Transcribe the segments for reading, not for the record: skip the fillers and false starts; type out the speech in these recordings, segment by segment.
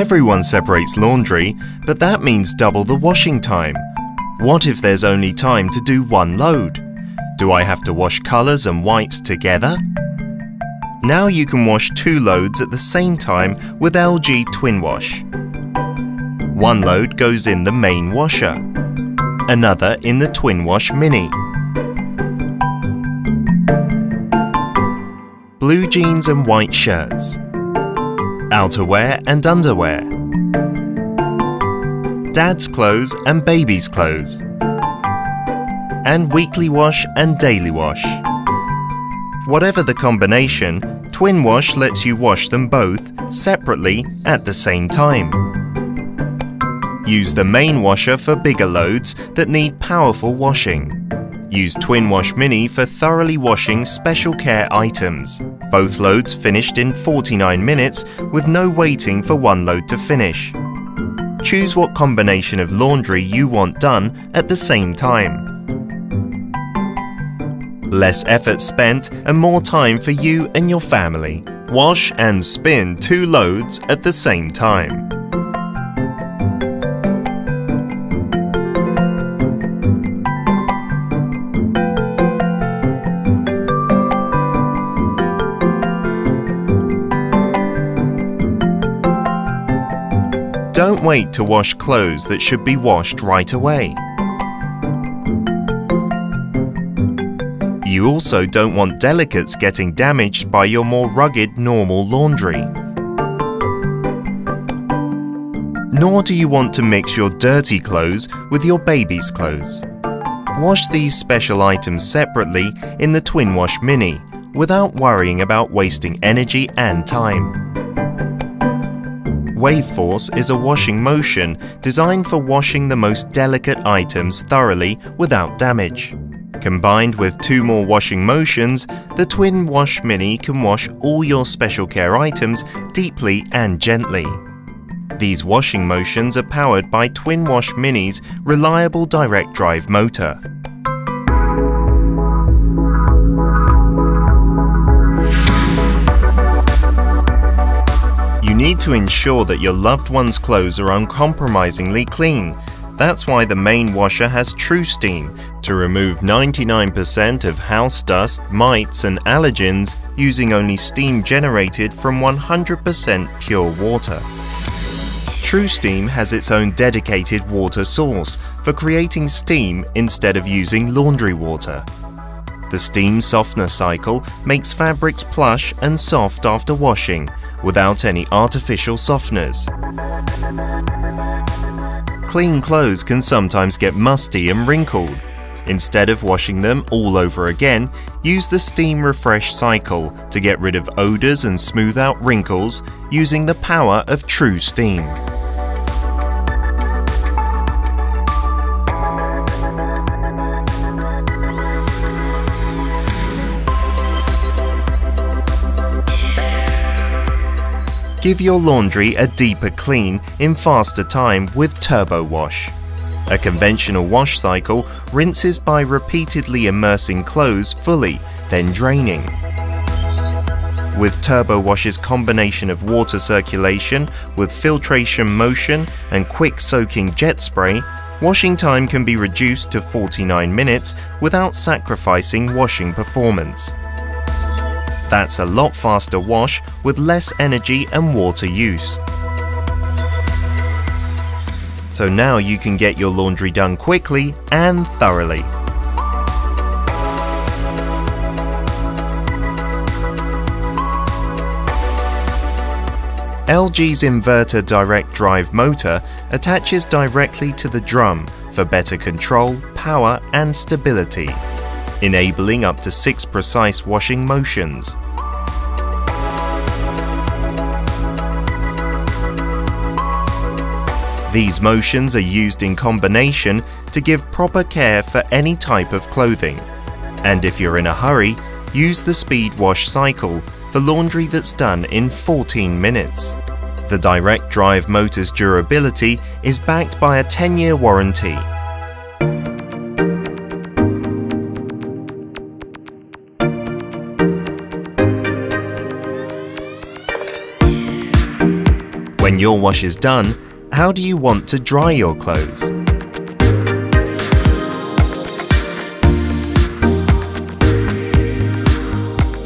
Everyone separates laundry, but that means double the washing time. What if there's only time to do one load? Do I have to wash colours and whites together? Now you can wash 2 loads at the same time with LG TWINWash. One load goes in the main washer, another in the TWINWash Mini. Blue jeans and white shirts, outerwear and underwear, dad's clothes and baby's clothes, and weekly wash and daily wash. Whatever the combination, TWINWash lets you wash them both separately at the same time. Use the main washer for bigger loads that need powerful washing. Use TWINWash Mini for thoroughly washing special care items. Both loads finished in 49 minutes with no waiting for one load to finish. Choose what combination of laundry you want done at the same time. Less effort spent and more time for you and your family. Wash and spin 2 loads at the same time. Don't wait to wash clothes that should be washed right away. You also don't want delicates getting damaged by your more rugged normal laundry. Nor do you want to mix your dirty clothes with your baby's clothes. Wash these special items separately in the TWINWash Mini without worrying about wasting energy and time. Wave Force is a washing motion designed for washing the most delicate items thoroughly without damage. Combined with 2 more washing motions, the TWINWash Mini can wash all your special care items deeply and gently. These washing motions are powered by TWINWash Mini's reliable direct drive motor. You need to ensure that your loved one's clothes are uncompromisingly clean. That's why the main washer has True Steam to remove 99% of house dust, mites and allergens using only steam generated from 100% pure water. True Steam has its own dedicated water source for creating steam instead of using laundry water. The steam softener cycle makes fabrics plush and soft after washing without any artificial softeners. Clean clothes can sometimes get musty and wrinkled. Instead of washing them all over again, use the steam refresh cycle to get rid of odors and smooth out wrinkles using the power of True Steam. Give your laundry a deeper clean in faster time with Turbo Wash. A conventional wash cycle rinses by repeatedly immersing clothes fully, then draining. With Turbo Wash's combination of water circulation with filtration motion and quick soaking jet spray, washing time can be reduced to 49 minutes without sacrificing washing performance. That's a lot faster wash with less energy and water use. So now you can get your laundry done quickly and thoroughly. LG's inverter direct drive motor attaches directly to the drum for better control, power and stability, enabling up to 6 precise washing motions. These motions are used in combination to give proper care for any type of clothing. And if you're in a hurry, use the speed wash cycle for laundry that's done in 14 minutes. The direct drive motor's durability is backed by a 10-year warranty. When you're your wash is done, how do you want to dry your clothes?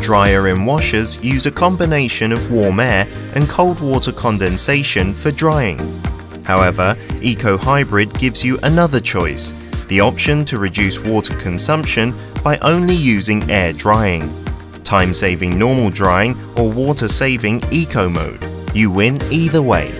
Dryer and washers use a combination of warm air and cold water condensation for drying. However, Eco Hybrid gives you another choice, the option to reduce water consumption by only using air drying. Time-saving normal drying or water-saving Eco mode. You win either way.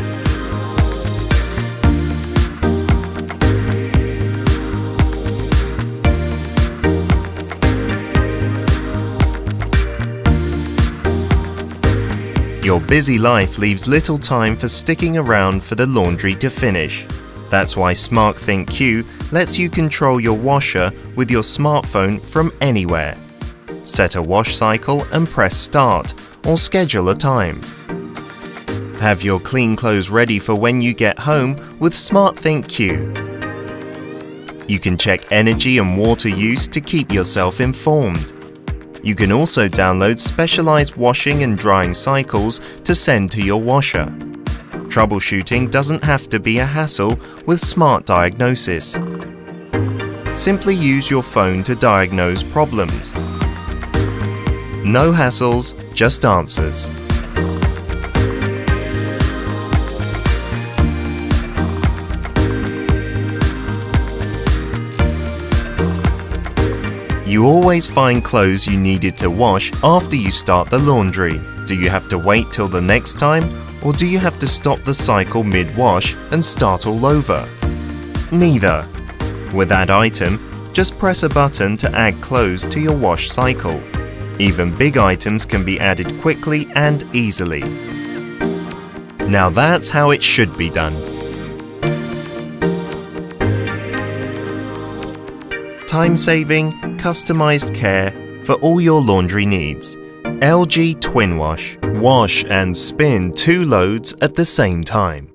Your busy life leaves little time for sticking around for the laundry to finish. That's why SmartThink Q lets you control your washer with your smartphone from anywhere. Set a wash cycle and press start, or schedule a time. Have your clean clothes ready for when you get home with SmartThink Q. You can check energy and water use to keep yourself informed. You can also download specialized washing and drying cycles to send to your washer. Troubleshooting doesn't have to be a hassle with Smart Diagnosis. Simply use your phone to diagnose problems. No hassles, just answers. You always find clothes you needed to wash after you start the laundry. Do you have to wait till the next time, or do you have to stop the cycle mid-wash and start all over? Neither. With Add Item, just press a button to add clothes to your wash cycle. Even big items can be added quickly and easily. Now that's how it should be done. Time-saving, customized care for all your laundry needs. LG TWINWash. Wash and spin 2 loads at the same time.